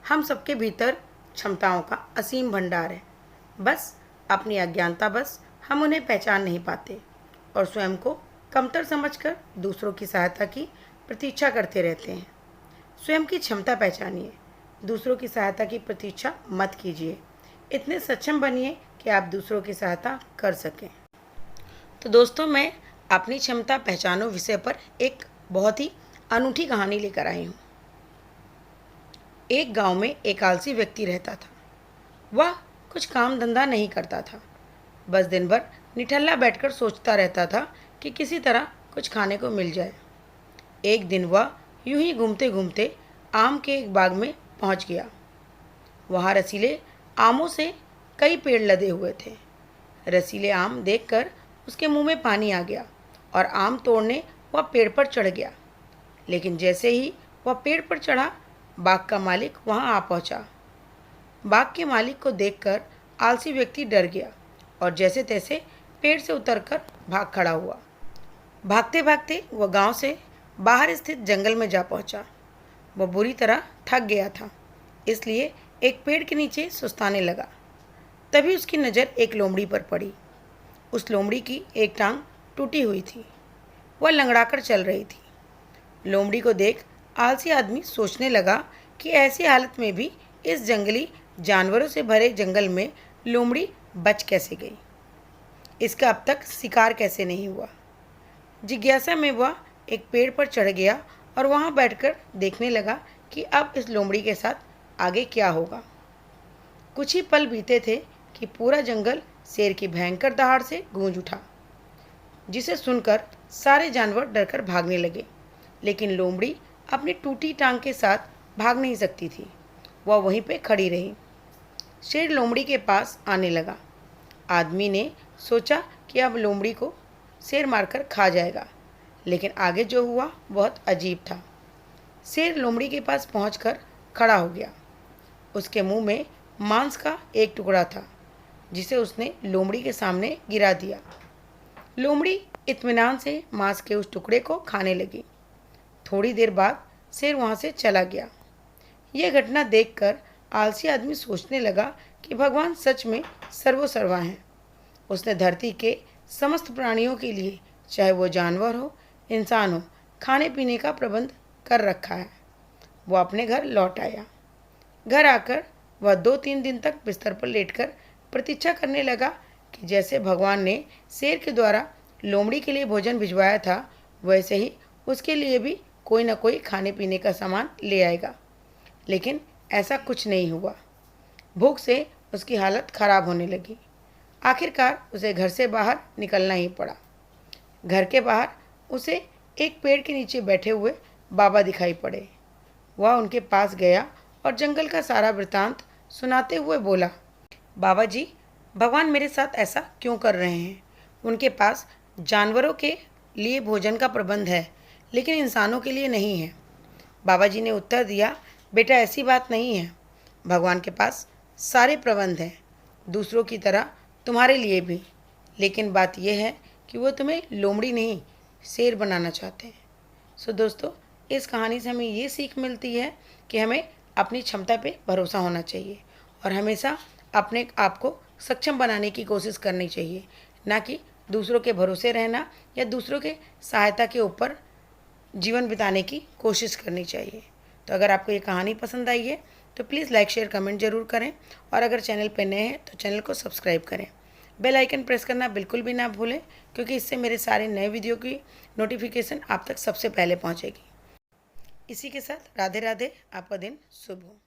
हम सबके भीतर क्षमताओं का असीम भंडार है। बस अपनी अज्ञानतावश हम उन्हें पहचान नहीं पाते और स्वयं को कमतर समझकर दूसरों की सहायता की प्रतीक्षा करते रहते हैं। स्वयं की क्षमता पहचानिए, दूसरों की सहायता की प्रतीक्षा मत कीजिए। इतने सक्षम बनिए कि आप दूसरों की सहायता कर सकें। तो दोस्तों, मैं अपनी क्षमता पहचानो विषय पर एक बहुत ही अनूठी कहानी लेकर आई हूँ। एक गांव में एक आलसी व्यक्ति रहता था। वह कुछ काम धंधा नहीं करता था, बस दिन भर निठल्ला बैठकर सोचता रहता था कि किसी तरह कुछ खाने को मिल जाए। एक दिन वह यूं ही घूमते घूमते आम के एक बाग में पहुंच गया। वहां रसीले आमों से कई पेड़ लदे हुए थे। रसीले आम देखकर उसके मुंह में पानी आ गया और आम तोड़ने वह पेड़ पर चढ़ गया। लेकिन जैसे ही वह पेड़ पर चढ़ा, बाग का मालिक वहां आ पहुंचा। बाग के मालिक को देखकर आलसी व्यक्ति डर गया और जैसे तैसे पेड़ से उतरकर भाग खड़ा हुआ। भागते भागते वह गांव से बाहर स्थित जंगल में जा पहुंचा। वह बुरी तरह थक गया था, इसलिए एक पेड़ के नीचे सुस्ताने लगा। तभी उसकी नज़र एक लोमड़ी पर पड़ी। उस लोमड़ी की एक टांग टूटी हुई थी। वह लंगड़ाकर चल रही थी। लोमड़ी को देख आलसी आदमी सोचने लगा कि ऐसी हालत में भी इस जंगली जानवरों से भरे जंगल में लोमड़ी बच कैसे गई, इसका अब तक शिकार कैसे नहीं हुआ। जिज्ञासा में वह एक पेड़ पर चढ़ गया और वहां बैठकर देखने लगा कि अब इस लोमड़ी के साथ आगे क्या होगा। कुछ ही पल बीते थे कि पूरा जंगल शेर की भयंकर दहाड़ से गूंज उठा, जिसे सुनकर सारे जानवर डरकर भागने लगे। लेकिन लोमड़ी अपनी टूटी टांग के साथ भाग नहीं सकती थी। वह वहीं पे खड़ी रही। शेर लोमड़ी के पास आने लगा। आदमी ने सोचा कि अब लोमड़ी को शेर मारकर खा जाएगा, लेकिन आगे जो हुआ बहुत अजीब था। शेर लोमड़ी के पास पहुंचकर खड़ा हो गया। उसके मुंह में मांस का एक टुकड़ा था, जिसे उसने लोमड़ी के सामने गिरा दिया। लोमड़ी इत्मीनान से मांस के उस टुकड़े को खाने लगी। थोड़ी देर बाद शेर वहां से चला गया। यह घटना देखकर आलसी आदमी सोचने लगा कि भगवान सच में सर्वोसर्वा हैं। उसने धरती के समस्त प्राणियों के लिए, चाहे वो जानवर हो इंसान हो, खाने पीने का प्रबंध कर रखा है। वो अपने घर लौट आया। घर आकर वह 2-3 दिन तक बिस्तर पर लेटकर प्रतीक्षा करने लगा कि जैसे भगवान ने शेर के द्वारा लोमड़ी के लिए भोजन भिजवाया था, वैसे ही उसके लिए भी कोई ना कोई खाने पीने का सामान ले आएगा। लेकिन ऐसा कुछ नहीं हुआ। भूख से उसकी हालत खराब होने लगी। आखिरकार उसे घर से बाहर निकलना ही पड़ा। घर के बाहर उसे एक पेड़ के नीचे बैठे हुए बाबा दिखाई पड़े। वह उनके पास गया और जंगल का सारा वृतांत सुनाते हुए बोला, बाबा जी, भगवान मेरे साथ ऐसा क्यों कर रहे हैं? उनके पास जानवरों के लिए भोजन का प्रबंध है, लेकिन इंसानों के लिए नहीं है। बाबा जी ने उत्तर दिया, बेटा ऐसी बात नहीं है। भगवान के पास सारे प्रबंध हैं, दूसरों की तरह तुम्हारे लिए भी। लेकिन बात यह है कि वो तुम्हें लोमड़ी नहीं, शेर बनाना चाहते हैं। सो दोस्तों, इस कहानी से हमें ये सीख मिलती है कि हमें अपनी क्षमता पे भरोसा होना चाहिए और हमेशा अपने आप को सक्षम बनाने की कोशिश करनी चाहिए, ना कि दूसरों के भरोसे रहना या दूसरों के सहायता के ऊपर जीवन बिताने की कोशिश करनी चाहिए। तो अगर आपको ये कहानी पसंद आई है तो प्लीज़ लाइक शेयर कमेंट ज़रूर करें और अगर चैनल पर नए हैं तो चैनल को सब्सक्राइब करें। बेल आइकन प्रेस करना बिल्कुल भी ना भूलें, क्योंकि इससे मेरे सारे नए वीडियो की नोटिफिकेशन आप तक सबसे पहले पहुंचेगी। इसी के साथ राधे राधे, आपका दिन शुभ हो।